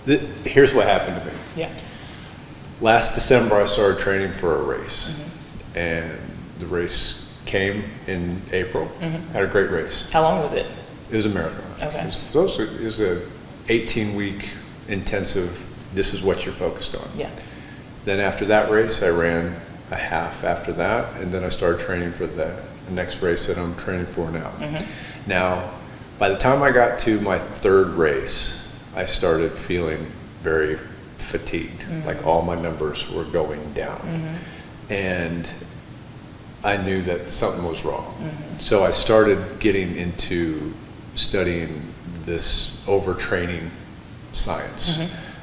Here's what happened to me. Yeah. Last December, I started training for a race, and the race came in April. Had a great race. How long was it? It was a marathon. Okay. It was a 18-week intensive. This is what you're focused on. Yeah. Then after that race, I ran a half after that, and then I started training for the next race that I'm training for now. Now, by the time I got to my third race, I started feeling very fatigued. Like all my numbers were going down. And I knew that something was wrong. So I started getting into studying this overtraining science,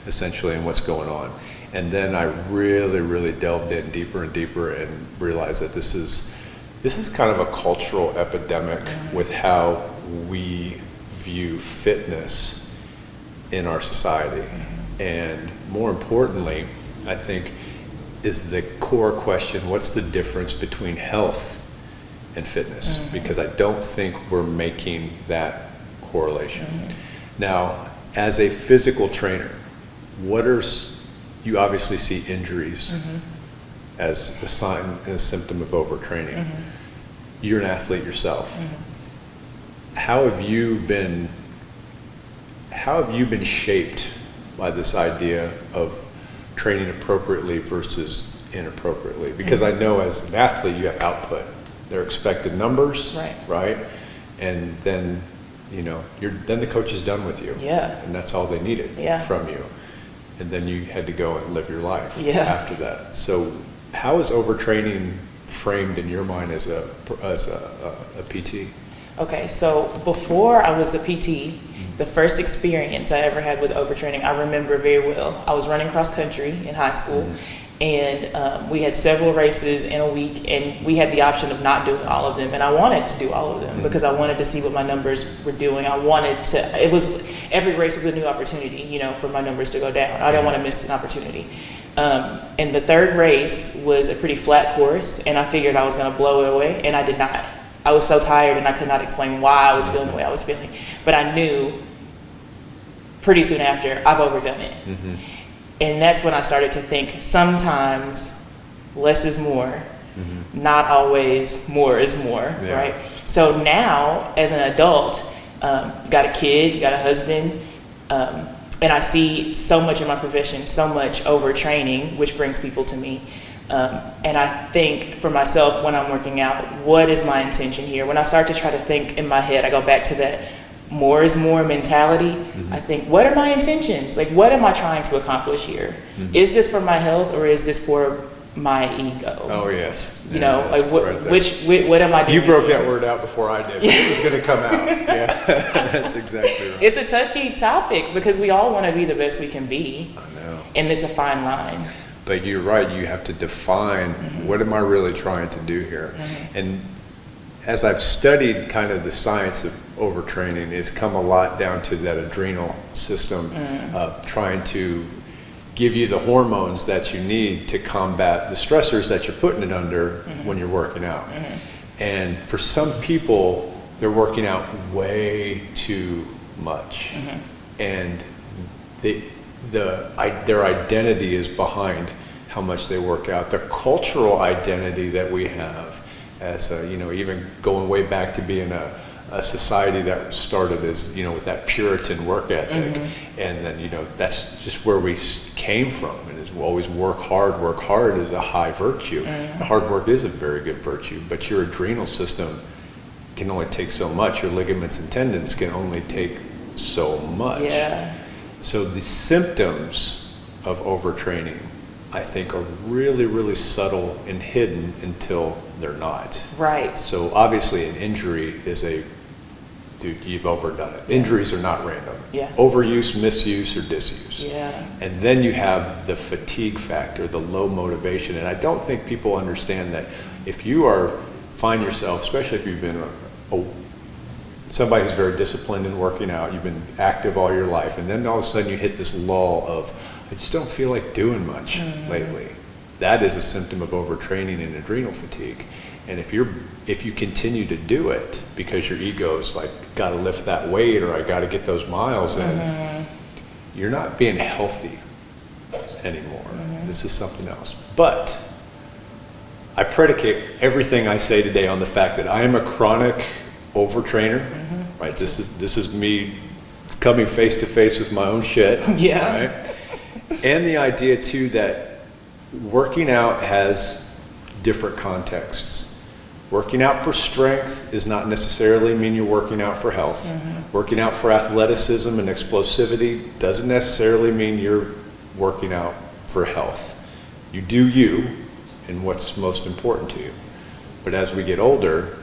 essentially, and what's going on. And then I really, really delved in deeper and deeper and realized that this is kind of a cultural epidemic with how we view fitness in our society. And more importantly, I think, is the core question, what's the difference between health and fitness? Because I don't think we're making that correlation. Now, as a physical trainer, you obviously see injuries as a sign and a symptom of overtraining. You're an athlete yourself. How have you been shaped by this idea of training appropriately versus inappropriately? Because I know as an athlete you have output. They're expected numbers, right? And then then the coach is done with you. Yeah. And that's all they needed from you. And then you had to go and live your life after that. So how is overtraining framed in your mind as a PT? Okay, so before I was a PT, the first experience I ever had with overtraining, I remember very well. I was running cross country in high school, and we had several races in a week, and we had the option of not doing all of them, and I wanted to do all of them because I wanted to see what my numbers were doing. Every race was a new opportunity, for my numbers to go down. I didn't want to miss an opportunity. And the third race was a pretty flat course, and I figured I was going to blow it away, and I did not. I was so tired, and I could not explain why I was feeling the way I was feeling. But I knew pretty soon after, I've overdone it. And that's when I started to think sometimes less is more, not always more is more, right? So now, as an adult, got a kid, got a husband, and I see so much in my profession, so much overtraining, which brings people to me. And I think for myself, when I'm working out, what is my intention here? When I start to try to think in my head, I go back to that more is more mentality. I think, what are my intentions? Like, what am I trying to accomplish here? Is this for my health, or is this for my ego? Oh, yes. Like what am I doing? You broke that word out before I did. It was going to come out. That's exactly right. It's a touchy topic because we all want to be the best we can be. I know. And it's a fine line. But you're right, you have to define what am I really trying to do here? And as I've studied kind of the science of overtraining, it's come a lot down to that adrenal system of trying to give you the hormones that you need to combat the stressors that you're putting it under when you're working out. And for some people, they're working out way too much. And their identity is behind how much they work out. The cultural identity that we have as even going way back to being a society that started as, with that Puritan work ethic. And then, that's just where we came from. And it's always work hard. Work hard is a high virtue. Hard work is a very good virtue, but your adrenal system can only take so much. Your ligaments and tendons can only take so much. So the symptoms of overtraining, I think, are really, really subtle and hidden until they're not. Right. So obviously an injury is dude, you've overdone it. Injuries are not random. Overuse, misuse, or disuse. And then you have the fatigue factor, the low motivation. And I don't think people understand that if you find yourself, especially if you've been somebody who's very disciplined in working out, you've been active all your life, and then all of a sudden you hit this lull of, I just don't feel like doing much lately. That is a symptom of overtraining and adrenal fatigue. And if you continue to do it because your ego's like, got to lift that weight, or I got to get those miles in, you're not being healthy anymore. This is something else. But I predicate everything I say today on the fact that I am a chronic overtrainer, right? This is me coming face to face with my own shit, Yeah. right? And the idea too that working out has different contexts. Working out for strength does not necessarily mean you're working out for health. Working out for athleticism and explosivity doesn't necessarily mean you're working out for health. You do you and what's most important to you. But as we get older,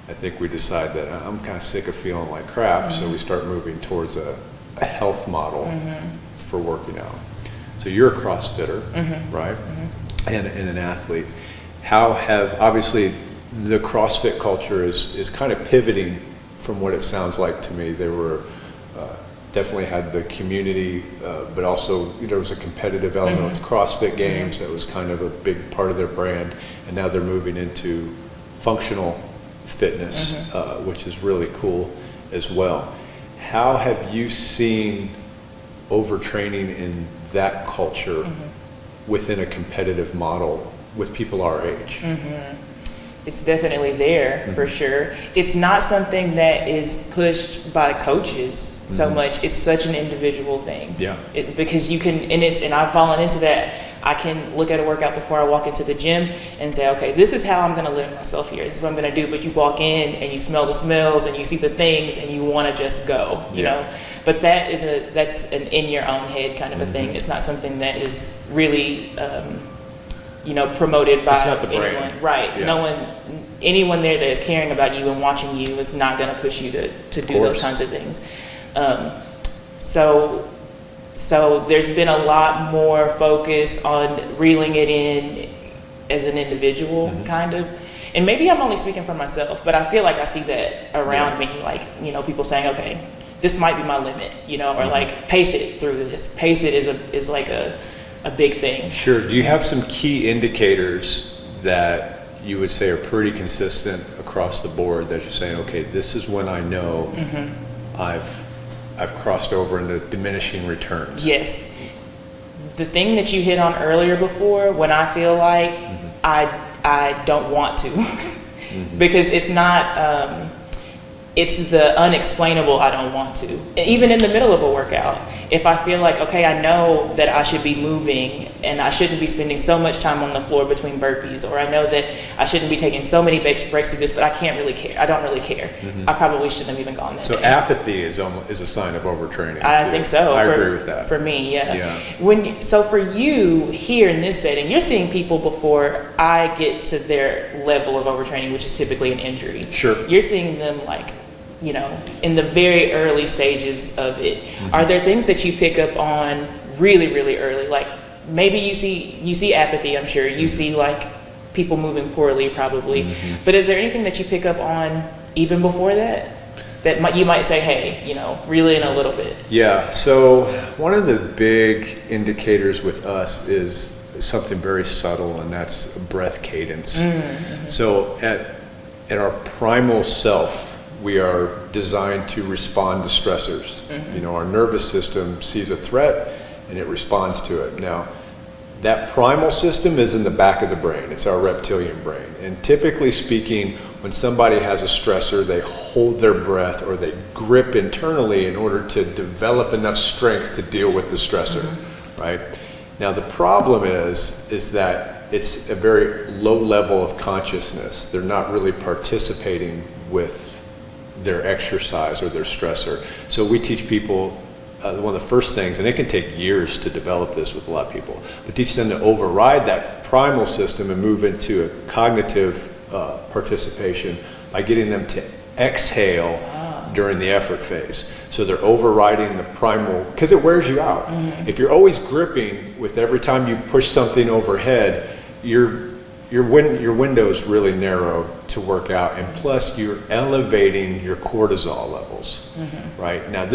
I think we decide that I'm kind of sick of feeling like crap, so we start moving towards a health model for working out. So you're a CrossFitter, right? And an athlete. How have, obviously, the CrossFit culture is kind of pivoting from what it sounds like to me. They were definitely had the community, but also there was a competitive element with the CrossFit Games that was kind of a big part of their brand, and now they're moving into functional fitness, which is really cool as well. How have you seen overtraining in that culture within a competitive model with people our age? It's definitely there for sure. It's not something that is pushed by coaches so much. It's such an individual thing. Yeah. Because you can, and I've fallen into that. I can look at a workout before I walk into the gym and say, okay, this is how I'm going to limit myself here. This is what I'm going to do. But you walk in and you smell the smells and you see the things and you want to just go, you know. But that's an in your own head kind of a thing. It's not something that is really, promoted by It's not the anyone. brand. Right. Yeah. Anyone there that is caring about you and watching you is not going to push you to do those kinds of things. So there's been a lot more focus on reeling it in as an individual, kind of. And maybe I'm only speaking for myself, but I feel like I see that around me, like, people saying, okay, this might be my limit, or like pace it through this. Pace it is like a big thing. Sure. Do you have some key indicators that you would say are pretty consistent across the board that you're saying, okay, this is when I know I've crossed over into diminishing returns? Yes. The thing that you hit on earlier before, when I feel like I don't want to, because it's not, it's the unexplainable I don't want to. Even in the middle of a workout, if I feel like, okay, I know that I should be moving and I shouldn't be spending so much time on the floor between burpees, or I know that I shouldn't be taking so many breaks to this, but I can't really care. I don't really care. I probably shouldn't have even gone there. So apathy is a sign of overtraining. I think so. I agree with that. For me, yeah. So for you here in this setting, you're seeing people before I get to their level of overtraining, which is typically an injury. Sure. You're seeing them like, in the very early stages of it. Are there things that you pick up on really, really early? Like maybe you see apathy, I'm sure. You see like people moving poorly probably. But is there anything that you pick up on even before that? You might say, hey, reel in a little bit. Yeah, so one of the big indicators with us is something very subtle, and that's breath cadence. So at our primal self, we are designed to respond to stressors. Our nervous system sees a threat and it responds to it. Now, that primal system is in the back of the brain. It's our reptilian brain. And typically speaking, when somebody has a stressor, they hold their breath or they grip internally in order to develop enough strength to deal with the stressor, right? Now, the problem is that it's a very low level of consciousness. They're not really participating with their exercise or their stressor. So we teach people, one of the first things, and it can take years to develop this with a lot of people, but teach them to override that primal system and move into a cognitive participation by getting them to exhale during the effort phase. So they're overriding the primal, because it wears you out. If you're always gripping with every time you push something overhead, your window's really narrow to work out, and plus you're elevating your cortisol levels, right? Now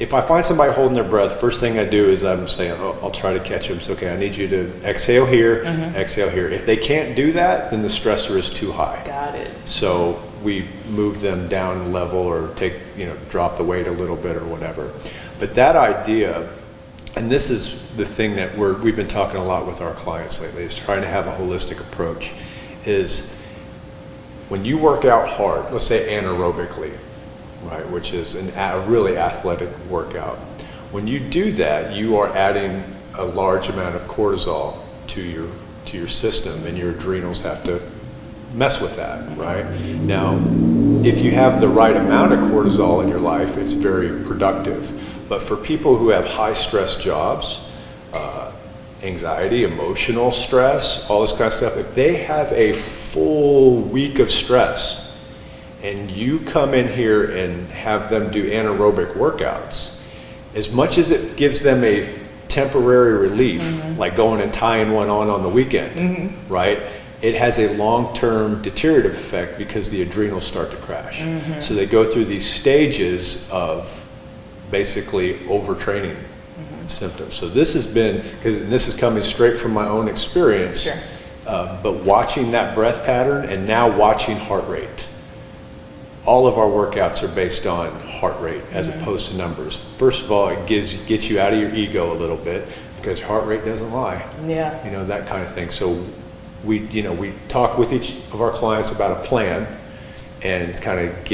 if I find somebody holding their breath, first thing I do is I'm saying, I'll try to catch them. So, okay, I need you to exhale here, exhale here. If they can't do that, then the stressor is too high. Got it. So we move them down level or drop the weight a little bit or whatever. But that idea, and this is the thing that we've been talking a lot with our clients lately, is trying to have a holistic approach, is when you work out hard, let's say anaerobically, right, which is a really athletic workout. When you do that, you are adding a large amount of cortisol to your system, and your adrenals have to mess with that, right? Now, if you have the right amount of cortisol in your life, it's very productive. But for people who have high stress jobs, anxiety, emotional stress, all this kind of stuff, if they have a full week of stress and you come in here and have them do anaerobic workouts, as much as it gives them a temporary relief, like going and tying one on the weekend, right? It has a long-term deteriorative effect because the adrenals start to crash. So they go through these stages of basically overtraining symptoms. So this has been, because this is coming straight from my own experience, but watching that breath pattern and now watching heart rate. All of our workouts are based on heart rate as opposed to numbers. First of all, it gets you out of your ego a little bit because heart rate doesn't lie. Yeah. You know, that kind of thing. So we talk with each of our clients about a plan and kind of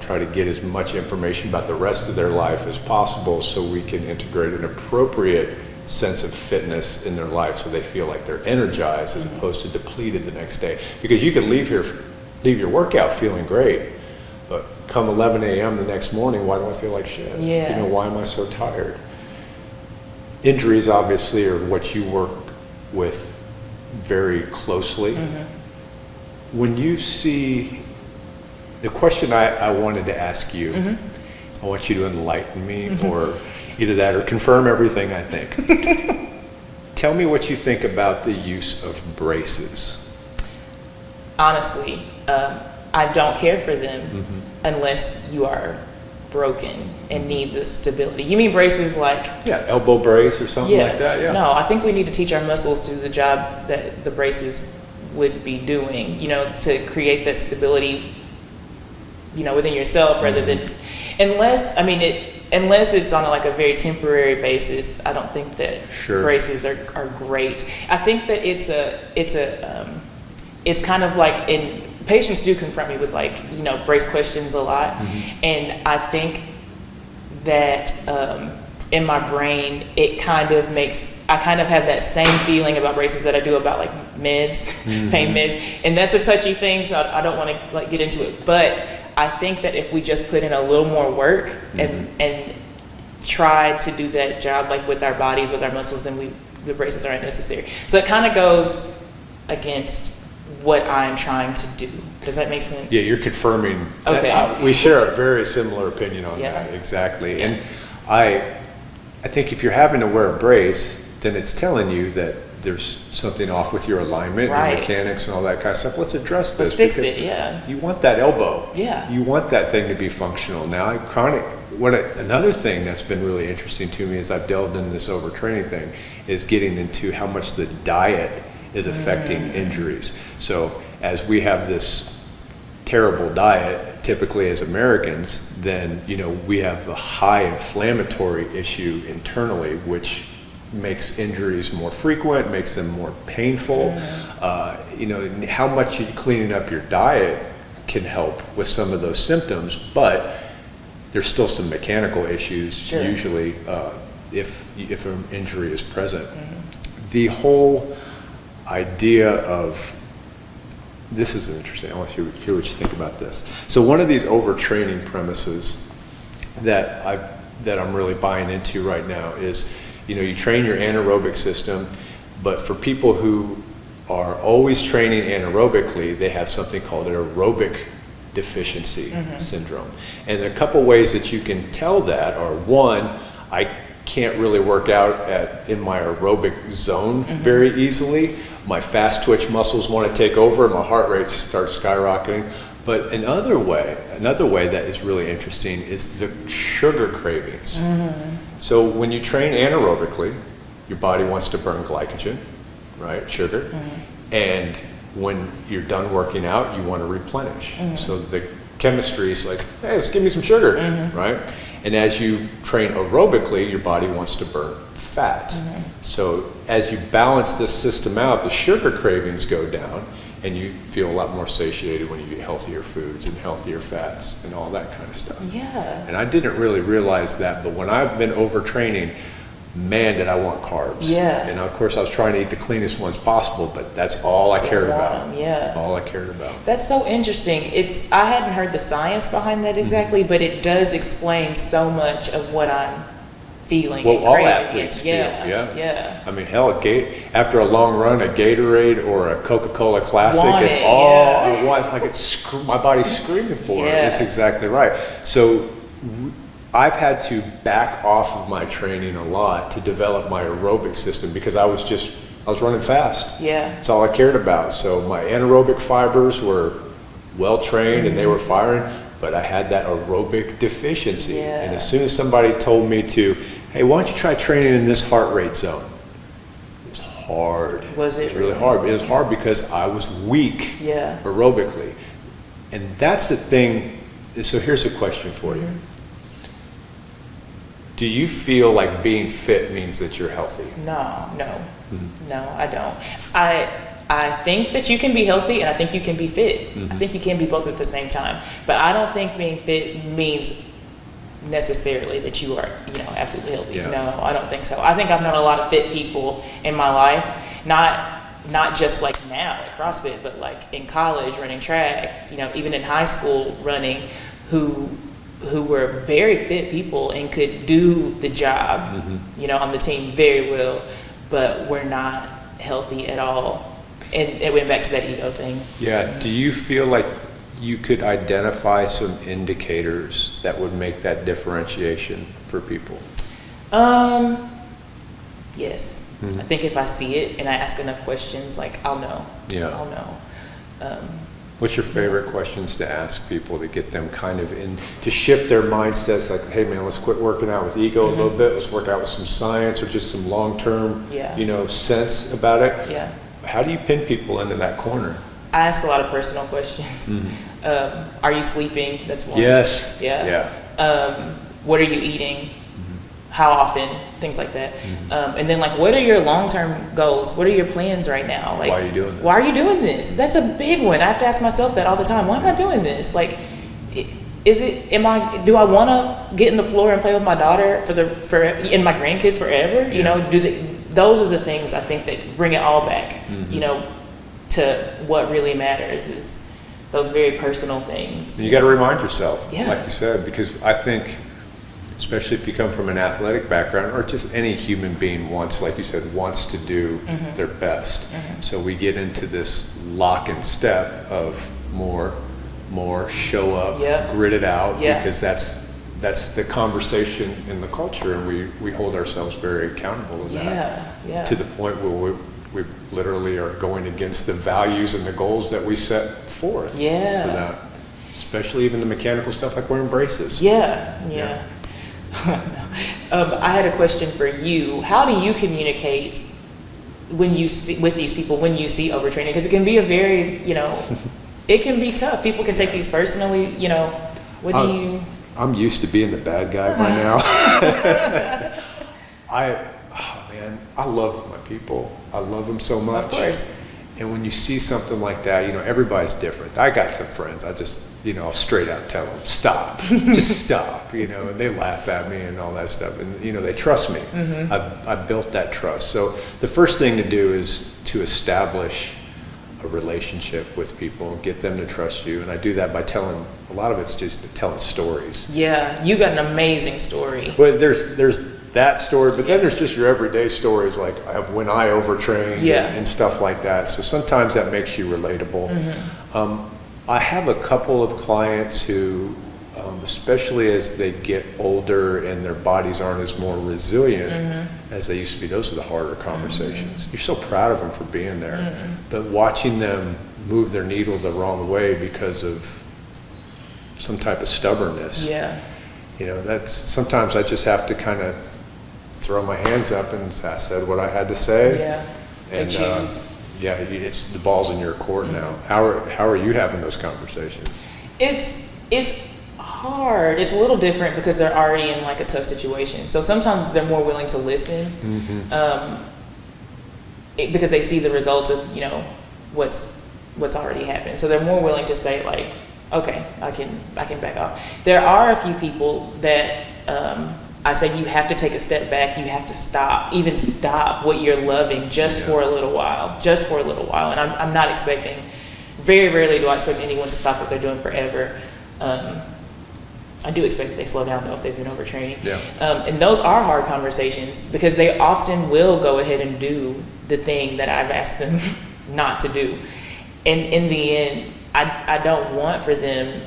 try to get as much information about the rest of their life as possible so we can integrate an appropriate sense of fitness in their life so they feel like they're energized as opposed to depleted the next day. Because you can leave your workout feeling great, but come 11 a.m. the next morning, why do I feel like shit? Yeah. Why am I so tired? Injuries obviously are what you work with very closely. When you see, the question I wanted to ask you, I want you to enlighten me or either that or confirm everything I think. Tell me what you think about the use of braces. Honestly, I don't care for them unless you are broken and need the stability. You mean braces like... Yeah, elbow brace or something like that, yeah. No, I think we need to teach our muscles to do the job that the braces would be doing, to create that stability, within yourself rather than... Unless it's on like a very temporary basis, I don't think that braces are great. I think that it's kind of like patients do confront me with brace questions a lot. And I think that in my brain, I kind of have that same feeling about braces that I do about like meds, pain meds. And that's a touchy thing, so I don't want to get into it. But I think that if we just put in a little more work and try to do that job with our bodies, with our muscles, then the braces aren't necessary. So it kind of goes against what I'm trying to do. Does that make sense? Yeah, you're confirming. Okay. We share a very similar opinion on that, exactly. Yeah. And I think if you're having to wear a brace, then it's telling you that there's something off with your alignment, your mechanics and all that kind of stuff. Let's address this. Let's fix it, yeah. You want that elbow. Yeah. You want that thing to be functional. Now, another thing that's been really interesting to me as I've delved into this overtraining thing is getting into how much the diet is affecting injuries. So as we have this terrible diet, typically as Americans, then we have a high inflammatory issue internally, which makes injuries more frequent, makes them more painful. How much cleaning up your diet can help with some of those symptoms, but there's still some mechanical issues usually if an injury is present. The whole idea of, this is interesting, I want to hear what you think about this. So one of these overtraining premises that I'm really buying into right now is, you train your anaerobic system, but for people who are always training anaerobically, they have something called aerobic deficiency syndrome. And there are a couple ways that you can tell that are, one, I can't really work out in my aerobic zone very easily. My fast twitch muscles want to take over and my heart rate starts skyrocketing. But another way that is really interesting is the sugar cravings. So when you train anaerobically, your body wants to burn glycogen, right, sugar, and when you're done working out, you want to replenish. So the chemistry is like, hey, let's give me some sugar, right? And as you train aerobically, your body wants to burn fat. So as you balance this system out, the sugar cravings go down, and you feel a lot more satiated when you eat healthier foods and healthier fats and all that kind of stuff. Yeah. And I didn't really realize that, but when I've been overtraining, man, did I want carbs. Yeah. And of course, I was trying to eat the cleanest ones possible, but that's all I cared about. Yeah. All I cared about. That's so interesting. I hadn't heard the science behind that exactly, but it does explain so much of what I'm feeling. Well, and all craving. athletes feel, Yeah. yeah. I mean, hell, after a long run, a Gatorade or a Coca-Cola Classic is it, all yeah. I want. It's like my body's screaming for it. Yeah. It's exactly right. So I've had to back off of my training a lot to develop my aerobic system because I was running fast. Yeah. That's all I cared about. So my anaerobic fibers were well trained and they were firing, but I had that aerobic deficiency. Yeah. And as soon as somebody told me to, hey, why don't you try training in this heart rate zone? It was hard. Was it was really hard? It was hard because I was weak aerobically. And that's the thing. So here's a question for you. Do you feel like being fit means that you're healthy? No, I don't. I think that you can be healthy and I think you can be fit. I think you can be both at the same time. But I don't think being fit means necessarily that you are, absolutely healthy. Yeah. No, I don't think so. I think I've known a lot of fit people in my life, not just like now at CrossFit, but like in college running track, even in high school running, who were very fit people and could do the job, on the team very well, but were not healthy at all. And it went back to that ego thing. Yeah. Do you feel like you could identify some indicators that would make that differentiation for people? Yes. I think if I see it and I ask enough questions, like I'll know. Yeah. I'll know. What's your favorite questions to ask people to get them kind of to shift their mindsets? Like, hey man, let's quit working out with ego a little bit. Let's work out with some science or just some long-term, sense about it. Yeah. How do you pin people into that corner? I ask a lot of personal questions. Are you sleeping? That's one. Yes. Yeah. What are you eating? How often? Things like that. And then what are your long-term goals? What are your plans right now? Like, why are you doing this? Why are you doing this? That's a big one. I have to ask myself that all the time. Why am I doing this? Like, do I want to get in the floor and play with my daughter and my grandkids forever? Those are the things I think that bring it all back, to what really matters is those very personal things. And you got to remind yourself, Yeah. like you said, because I think, especially if you come from an athletic background or just any human being wants to do their best. So we get into this lock and step of more, show up, grit it out, because that's the conversation in the culture, and we hold ourselves very accountable to that. To the point where we literally are going against the values and the goals that we set forth for that. Especially even the mechanical stuff like wearing braces. Yeah. I had a question for you. How do you communicate with these people when you see overtraining? Because it can be a very, it can be tough. People can take these personally, what do you... I'm used to being the bad guy by now. I love my people. I love them so much. Of course. And when you see something like that, everybody's different. I got some friends, I just, I'll straight out tell them, stop, just stop, and they laugh at me and all that stuff. And, they trust me. I've built that trust. So the first thing to do is to establish a relationship with people and get them to trust you. And I do that by a lot of it's just telling stories. Yeah, you got an amazing story. But there's that story, but then there's just your everyday stories like of when I overtrained and stuff like that. So sometimes that makes you relatable. I have a couple of clients who, especially as they get older and their bodies aren't as more resilient as they used to be, those are the harder conversations. You're so proud of them for being there, but watching them move their needle the wrong way because of some type of stubbornness. That's sometimes I just have to kind of throw my hands up and I said what I had to say. And it's the ball's in your court now. How are you having those conversations? It's hard. It's a little different because they're already in like a tough situation. So sometimes they're more willing to listen, because they see the result of, you know, what's already happened. So they're more willing to say like, okay, I can back off. There are a few people that I say you have to take a step back. You have to stop what you're loving just for a little while, And I'm not expecting, very rarely do I expect anyone to stop what they're doing forever. I do expect that they slow down though if they've been overtraining. Yeah. And those are hard conversations because they often will go ahead and do the thing that I've asked them not to do. And in the end, I don't want for them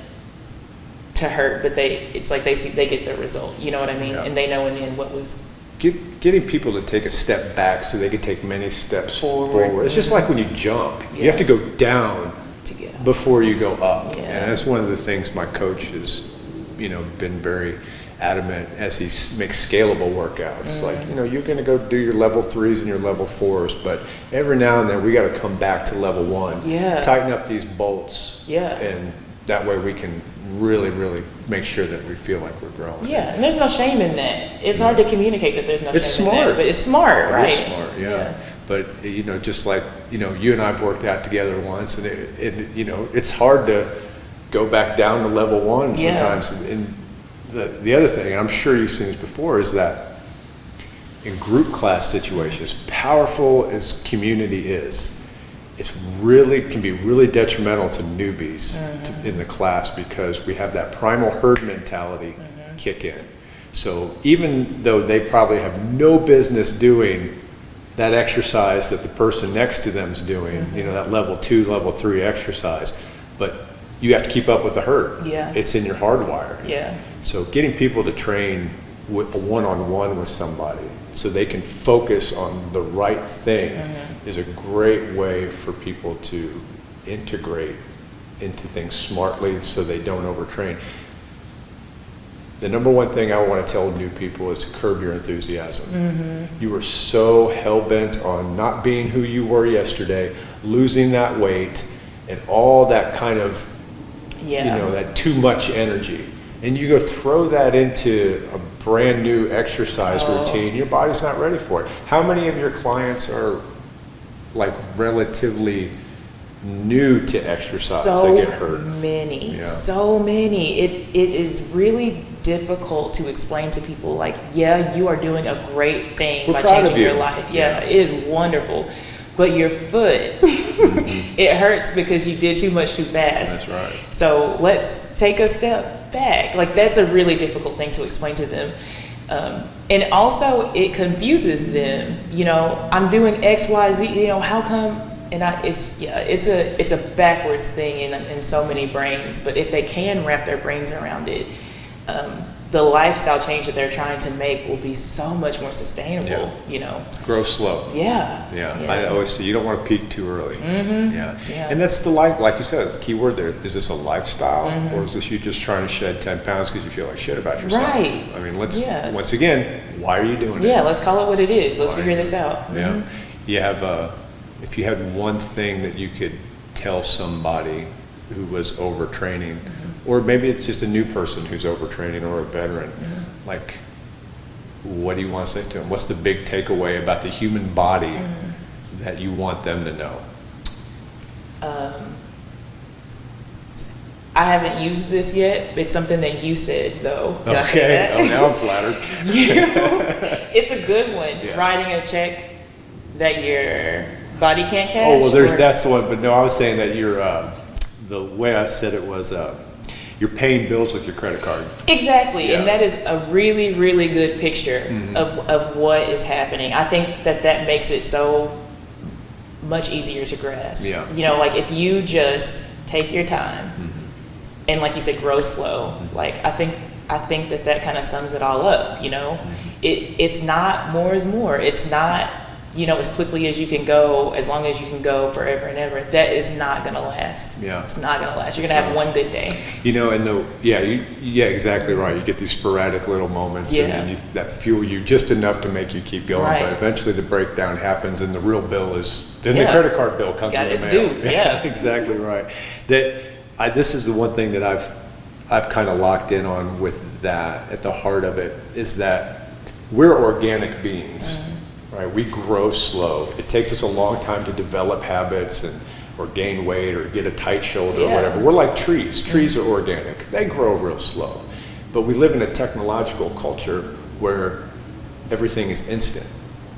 to hurt, but it's like they get their result. You know what I mean? Yeah. And they know in the end what was. Getting people to take a step back so they can take many steps forward. It's just like when you jump. Yeah. You have to go down To get up. before you go up. Yeah. And that's one of the things my coach has, you know, been very adamant as he makes scalable workouts. Like, you know, you're going to go do your level 3s and your level 4s, but every now and then we got to come back to level 1. Yeah. Tighten up these bolts. Yeah. And that way we can really, really make sure that we feel like we're growing. Yeah, and there's no shame in that. It's hard to communicate that there's no It's shame in smart. that, but it's smart, right? It is smart, yeah. But, you know, just like, you know, you and I have worked out together once, and it you know, it's hard to go back down to level 1 sometimes. Yeah. And the other thing, and I'm sure you've seen this before, is that in group class situations, powerful as community is, it's really can be really detrimental to newbies in the class because we have that primal herd mentality kick in. So even though they probably have no business doing that exercise that the person next to them is doing, you know, that level 2, level 3 exercise, but you have to keep up with the herd. Yeah. It's in your hardwire. Yeah. So getting people to train with a one-on-one with somebody so they can focus on the right thing is a great way for people to integrate into things smartly so they don't overtrain. The number one thing I want to tell new people is to curb your enthusiasm. You are so hell-bent on not being who you were yesterday, losing that weight, and all that kind of, you know, that too much energy. And you go throw that into a brand new exercise routine, your body's not ready for it. How many of your clients are like relatively new to exercise that get hurt? So many. It is really difficult to explain to people like, yeah, you are doing a great thing by changing your life. Yeah, it is wonderful. But your foot, it hurts because you did too much too fast. That's right. So let's take a step back. Like that's a really difficult thing to explain to them. And also it confuses them. You know, I'm doing X, Y, Z, you know, how come? And it's a backwards thing in so many brains. But if they can wrap their brains around it, the lifestyle change that they're trying to make will be so much more sustainable, you know. Grow slow. Yeah. I always say you don't want to peak too early. Yeah. And that's the life, like you said, it's the key word there. Is this a lifestyle or is this you just trying to shed 10 pounds because you feel like shit about yourself? Right. I mean, let's, once again, why are you doing it? Yeah, let's call it what it is. Let's figure this out. Yeah. You have, if you had one thing that you could tell somebody who was overtraining, or maybe it's just a new person who's overtraining or a veteran, like, what do you want to say to them? What's the big takeaway about the human body that you want them to know? I haven't used this yet. It's something that you said, though. Can I say Okay. that? Oh, now I'm flattered. It's a good one. Yeah. Writing a check that your body can't cash. Oh, well, that's one, but no, I was saying that you're, the way I said it was, you're paying bills with your credit card. Exactly, Yeah. and that is a really, really good picture of what is happening. I think that makes it so much easier to grasp. Yeah. You know, like if you just take your time and like you said, grow slow, like I think that kind of sums it all up, you know? It's not more is more. It's not, you know, as quickly as you can go, as long as you can go forever and ever. That is not going to last. Yeah. It's not going to last. You're going to have one good day. You know, and exactly right. You get these sporadic little moments and then that fuel you just enough to make you keep going. Right. But eventually the breakdown happens and the real bill is, then the credit card bill comes in the mail. Due. Yeah. Exactly right. This is the one thing that I've kind of locked in on with that at the heart of it is that we're organic beings, right? We grow slow. It takes us a long time to develop habits or gain weight or get a tight shoulder or whatever. We're like trees. Trees are organic. They grow real slow. But we live in a technological culture where everything is instant.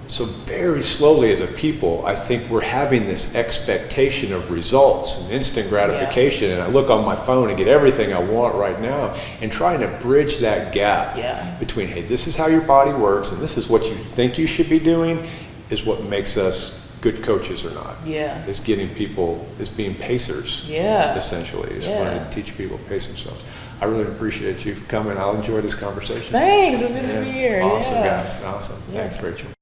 So very slowly as a people, I think we're having this expectation of results and instant gratification. And I look on my phone and get everything I want right now and trying to bridge that gap between, hey, this is how your body works and this is what you think you should be doing is what makes us good coaches or not. Is getting people, is being pacers, essentially. Is learning to teach people to pace themselves. I really appreciate you for coming. I'll enjoy this conversation. Thanks. It's good to be here. Awesome, guys. Awesome. Thanks, Rachel.